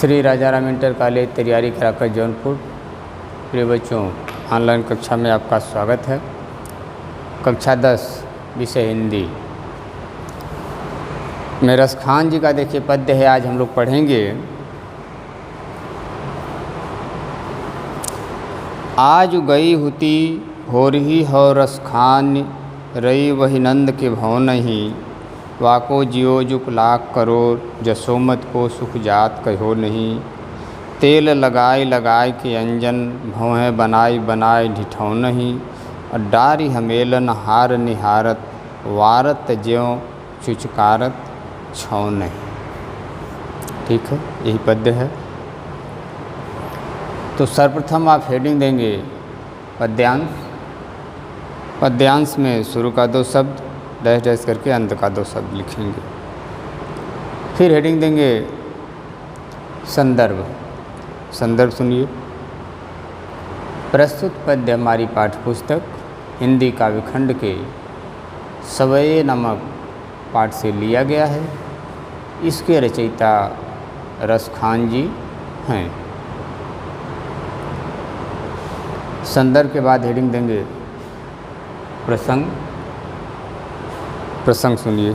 श्री राजा Ram inter college तैयारी कराकर जौनपुर। प्रिय बच्चों, ऑनलाइन कक्षा में आपका स्वागत है। कक्षा 10 विषय हिंदी में रसखान जी का देखिए पद्य है, आज हम लोग पढ़ेंगे। आज गई हुती हो रही हो रसखान, रही वही नंद के भव नहीं। वाको जियो जुक लाख करोड़, जसोमत को सुख जात कहो नहीं। तेल लगाए लगाए के अंजन, भवें बनाई बनाए ढिठौ नहीं। डारी हमेलन हार निहारत, वारत ज्यों चुचकारत छौ नहीं। ठीक है, यही पद्य है। तो सर्वप्रथम आप हेडिंग देंगे पद्यांश। पद्यांश में शुरू का 2 शब्द डैश डैश करके अंत का 2 शब्द लिखेंगे। फिर हेडिंग देंगे संदर्भ। संदर्भ सुनिए। प्रस्तुत पद्य हमारी पाठ्यपुस्तक हिंदी काव्यखंड के सवये नामक पाठ से लिया गया है। इसके रचयिता रसखान जी हैं। संदर्भ के बाद हेडिंग देंगे प्रसंग। प्रसंग सुनिए।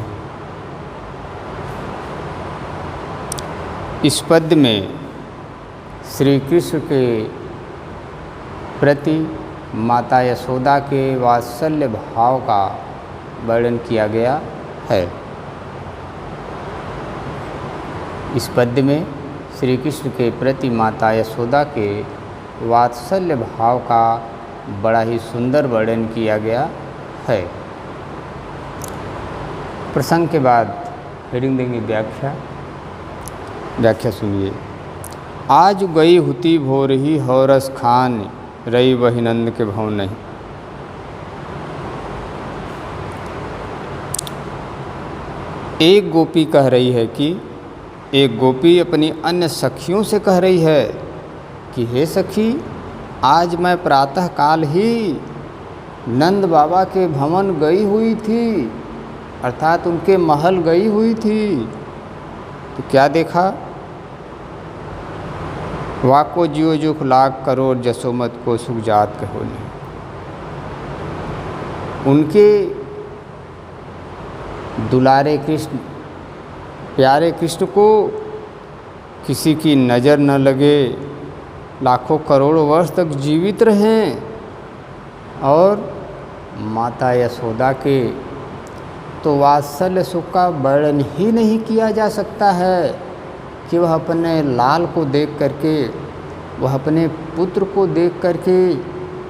इस पद्य में श्री कृष्ण के प्रति माता यशोदा के वात्सल्य भाव का वर्णन किया गया है। इस पद्य में श्री कृष्ण के प्रति माता यशोदा के वात्सल्य भाव का बड़ा ही सुंदर वर्णन किया गया है। प्रसंग के बाद हेडिंग देंगे व्याख्या। व्याख्या सुनिए। आज गई हुती भो रही हो रसखान, रही वही नंद के भव नहीं। एक गोपी कह रही है कि एक गोपी अपनी अन्य सखियों से कह रही है कि हे सखी, आज मैं प्रातः काल ही नंद बाबा के भवन गई हुई थी, अर्थात उनके महल गई हुई थी। तो क्या देखा? वाको जियो जुख लाख करोड़, जसोमत को सुख जात कहो नहीं। उनके दुलारे कृष्ण, प्यारे कृष्ण को किसी की नज़र न लगे, लाखों करोड़ों वर्ष तक जीवित रहें। और माता यशोदा के तो वात्सल्य सुख का वर्णन ही नहीं किया जा सकता है कि वह अपने लाल को देख करके, वह अपने पुत्र को देख करके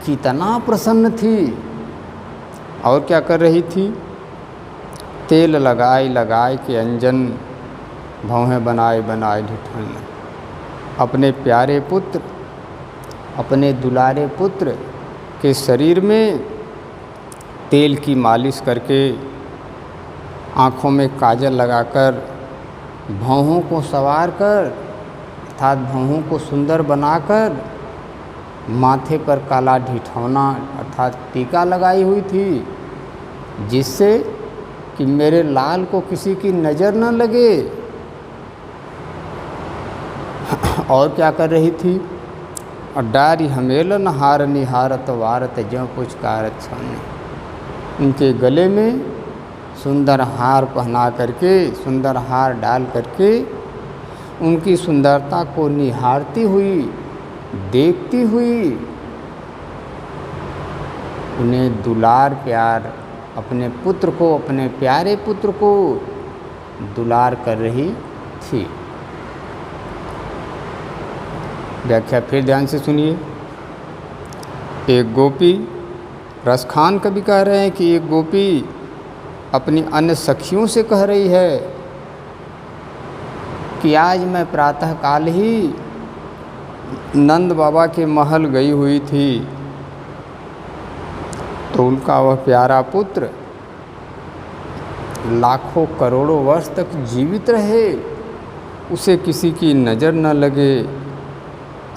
कितना प्रसन्न थी। और क्या कर रही थी? तेल लगाए लगाए के अंजन, भवें बनाए बनाए ढिठौ। अपने प्यारे पुत्र, अपने दुलारे पुत्र के शरीर में तेल की मालिश करके, आँखों में काजल लगाकर, भौहों को संवार कर, अर्थात भौहों को सुंदर बनाकर, माथे पर काला ढिठौना अर्थात टीका लगाई हुई थी, जिससे कि मेरे लाल को किसी की नज़र न लगे। और क्या कर रही थी? और डारी हमेलन हार निहारत, वारत ज्यों पुचकारत छौ नहीं। उनके गले में सुंदर हार पहना करके, सुंदर हार डाल करके, उनकी सुंदरता को निहारती हुई, देखती हुई, उन्हें दुलार प्यार, अपने पुत्र को, अपने प्यारे पुत्र को दुलार कर रही थी। व्याख्या फिर ध्यान से सुनिए। एक गोपी, रसखान कवि कह रहे हैं कि एक गोपी अपनी अन्य सखियों से कह रही है कि आज मैं प्रातः काल ही नंद बाबा के महल गई हुई थी, तो उनका वह प्यारा पुत्र लाखों करोड़ों वर्ष तक जीवित रहे, उसे किसी की नज़र न लगे।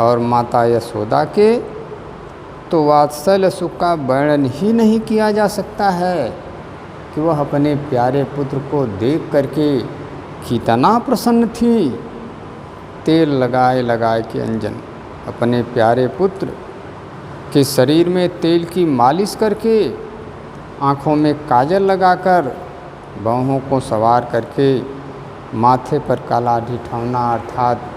और माता यशोदा के तो वात्सल्य सुख का वर्णन ही नहीं किया जा सकता है कि वह अपने प्यारे पुत्र को देख करके कितना प्रसन्न थी। तेल लगाए लगाए के अंजन, अपने प्यारे पुत्र के शरीर में तेल की मालिश करके, आँखों में काजल लगाकर, बाहों को सवार करके, माथे पर काला ढिठौना अर्थात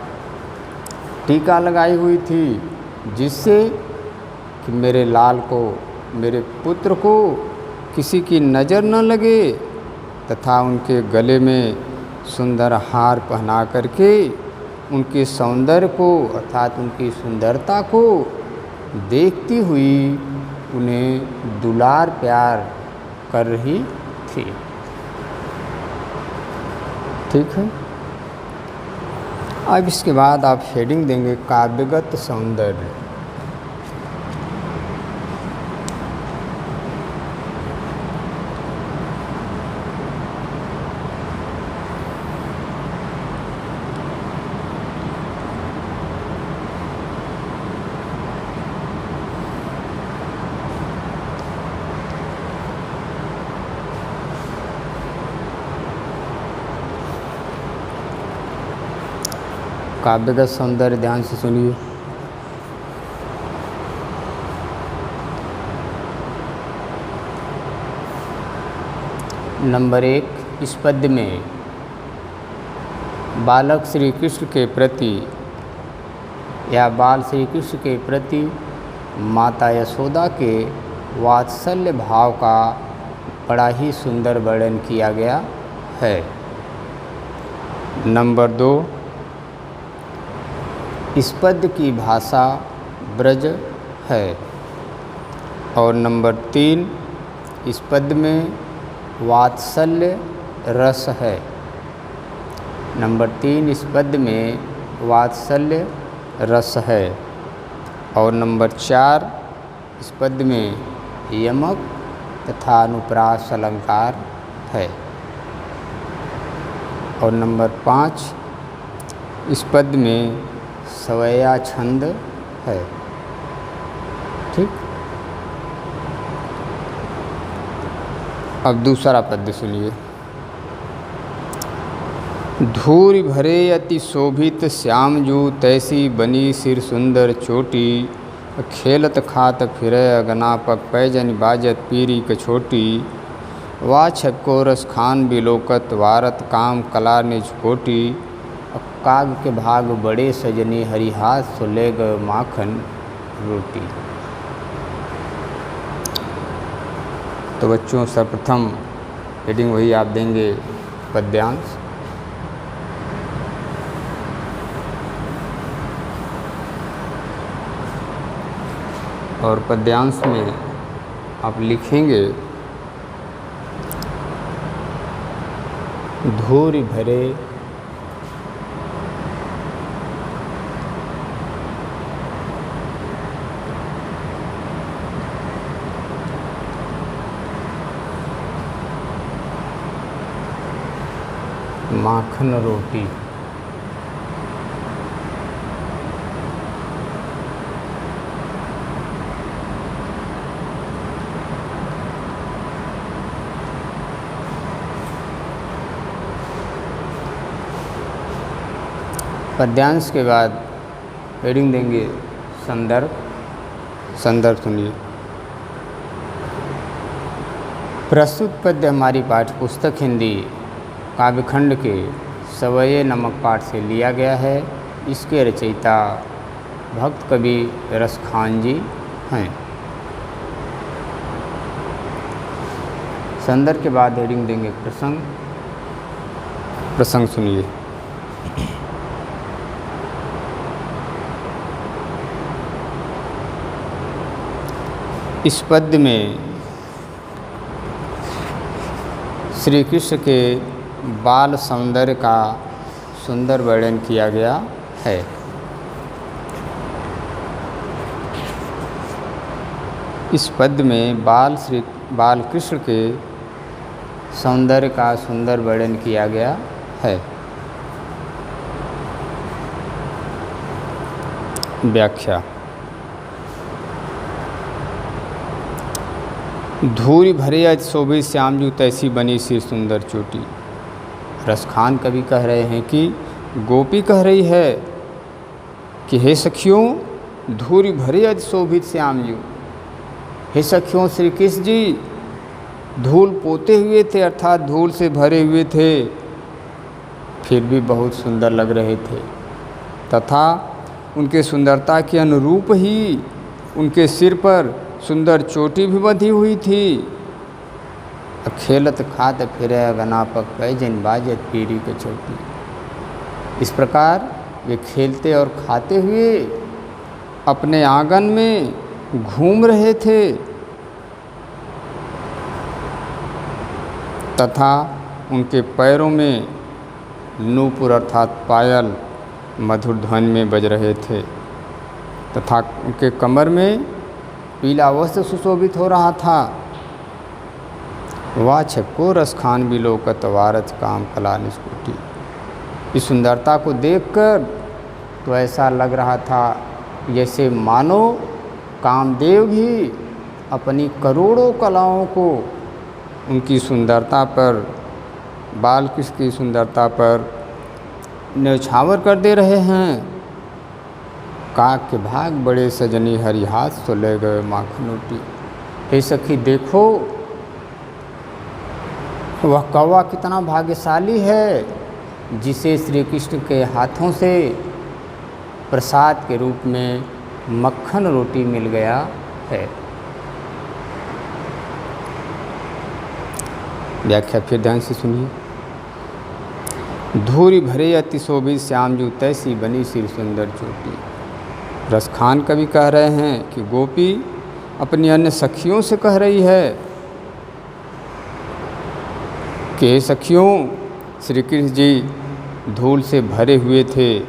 टीका लगाई हुई थी, जिससे कि मेरे लाल को, मेरे पुत्र को किसी की नज़र न लगे, तथा उनके गले में सुंदर हार पहना करके उनके सौंदर्य को अर्थात उनकी सुंदरता को देखती हुई उन्हें दुलार प्यार कर रही थी। ठीक है। अब इसके बाद आप हेडिंग देंगे काव्यगत सौंदर्य। काव्यगत सौंदर्य ध्यान से सुनिए। नंबर 1, इस पद्य में बालक श्री कृष्ण के प्रति या बाल श्री कृष्ण के प्रति माता यशोदा के वात्सल्य भाव का बड़ा ही सुंदर वर्णन किया गया है। नंबर 2, इस पद्य की भाषा ब्रज है। और नंबर 3, इस पद्य में वात्सल्य रस है। नंबर 3, इस पद्य में वात्सल्य रस है। और नंबर 4, इस पद्य में यमक तथा अनुप्रास अलंकार है। और नंबर 5, इस पद्य में सवैया छंद है। ठीक। अब दूसरा पद्य सुनिए। धूरि भरे अति शोभित श्यामजू, तैसी बनी सिर सुंदर चोटी, खेलत खात फिरे अगना पग, पैजन बाजत पीरी कछोटी, वा छक्को रस खान बिलोकत, वारत काम कला निज कोटी, काग के भाग बड़े सजनी, हरिहाथ सुलेग माखन रोटी। तो बच्चों, सर्वप्रथम हेडिंग वही आप देंगे पद्यांश। और पद्यांश में आप लिखेंगे धूरि भरे माखन रोटी। पद्यांश के बाद हेडिंग देंगे संदर्भ। संदर्भ सुनिए। प्रस्तुत पद्य हमारी पाठ्य पुस्तक हिंदी काव्यखंड के सवये नमक पाठ से लिया गया है। इसके रचयिता भक्त कवि रसखान जी हैं। संदर्भ के बाद हेडिंग देंगे प्रसंग। प्रसंग सुनिए। इस पद्य में श्री कृष्ण के बाल सौंदर्य का सुंदर वर्णन किया गया है। इस पद्य में बाल कृष्ण के सौंदर्य का सुंदर वर्णन किया गया है। व्याख्या। धूरि भरे अति शोभित श्यामजू, तैसी बनी सिर सुंदर चोटी। रसखान कवि कह रहे हैं कि गोपी कह रही है कि हे सखियों, धूरी भरे अति शोभित श्याम जी। हे सखियों, श्री कृष्ण जी धूल पोते हुए थे, अर्थात धूल से भरे हुए थे, फिर भी बहुत सुंदर लग रहे थे। तथा उनके सुंदरता के अनुरूप ही उनके सिर पर सुंदर चोटी भी बंधी हुई थी। खेलत खात फिरे गना पक पैजन बाजत पीरी के चोटी। इस प्रकार वे खेलते और खाते हुए अपने आंगन में घूम रहे थे तथा उनके पैरों में नूपुर अर्थात पायल मधुर ध्वनि में बज रहे थे तथा उनके कमर में पीला वस्त्र सुशोभित हो रहा था। वाह छक्को रसखान बिलोकत वारथ काम कला निष्कुटी। इस सुंदरता को देखकर तो ऐसा लग रहा था जैसे मानो कामदेव भी अपनी करोड़ों कलाओं को उनकी सुंदरता पर, बाल कृष्ण की सुंदरता पर न्यौछावर कर दे रहे हैं। काक के भाग बड़े सजनी हरि हाथ तो ले गए माखनोटी। हे सखी देखो, वह कौवा कितना भाग्यशाली है जिसे श्री कृष्ण के हाथों से प्रसाद के रूप में मक्खन रोटी मिल गया है। व्याख्या फिर ध्यान से सुनिए। धूरी भरे अति शोभित श्याम जू तैसी बनी सिर सुंदर चोटी। रसखान कवि कह रहे हैं कि गोपी अपनी अन्य सखियों से कह रही है कि सखियों, श्री कृष्ण जी धूल से भरे हुए थे,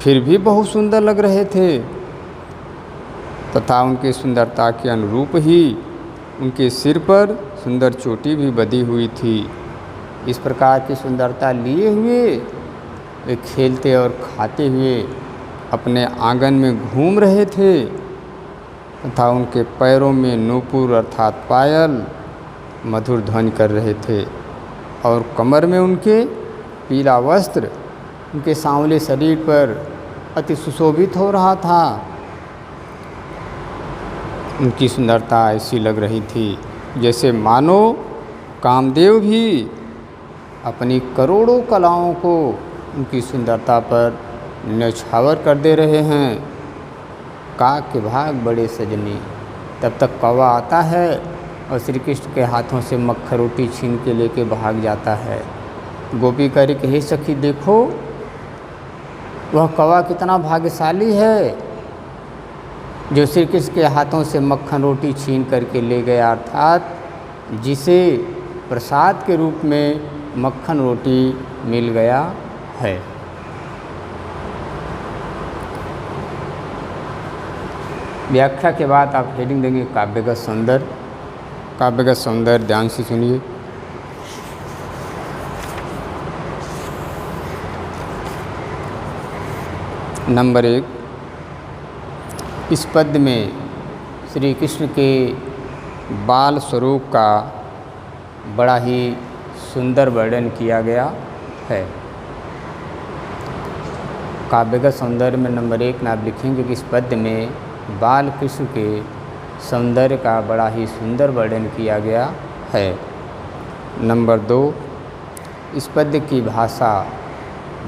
फिर भी बहुत सुंदर लग रहे थे तथा उनके सुंदरता के अनुरूप ही उनके सिर पर सुंदर चोटी भी बंधी हुई थी। इस प्रकार की सुंदरता लिए हुए वे खेलते और खाते हुए अपने आंगन में घूम रहे थे तथा उनके पैरों में नूपुर अर्थात पायल मधुर ध्वनि कर रहे थे और कमर में उनके पीला वस्त्र उनके सांवले शरीर पर अति सुशोभित हो रहा था। उनकी सुंदरता ऐसी लग रही थी जैसे मानो कामदेव भी अपनी करोड़ों कलाओं को उनकी सुंदरता पर न्यौछावर कर दे रहे हैं। काक के भाग बड़े सजनी। तब तक कौवा आता है और श्री कृष्ण के हाथों से मक्खन रोटी छीन के लेके भाग जाता है। गोपी कह रही कि हे सखी देखो, वह कौवा कितना भाग्यशाली है जो श्री कृष्ण के हाथों से मक्खन रोटी छीन करके ले गया, अर्थात जिसे प्रसाद के रूप में मक्खन रोटी मिल गया है। व्याख्या के बाद आप हेडिंग देंगे काव्यगत सौंदर्य। काव्यगत सौंदर्य ध्यान से सुनिए। नंबर 1, इस पद्य में श्री कृष्ण के बाल स्वरूप का बड़ा ही सुंदर वर्णन किया गया है। काव्यगत सौंदर्य में नंबर 1 में आप लिखेंगे कि इस पद्य में बाल कृष्ण के सौंदर्य का बड़ा ही सुंदर वर्णन किया गया है। नंबर 2, इस पद्य की भाषा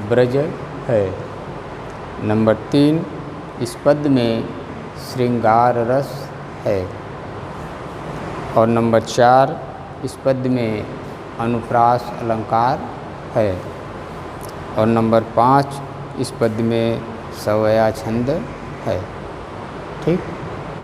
ब्रज है। नंबर 3, इस पद्य में श्रृंगार रस है। और नंबर 4, इस पद्य में अनुप्रास अलंकार है। और नंबर 5, इस पद्य में सवया छंद है। ठीक।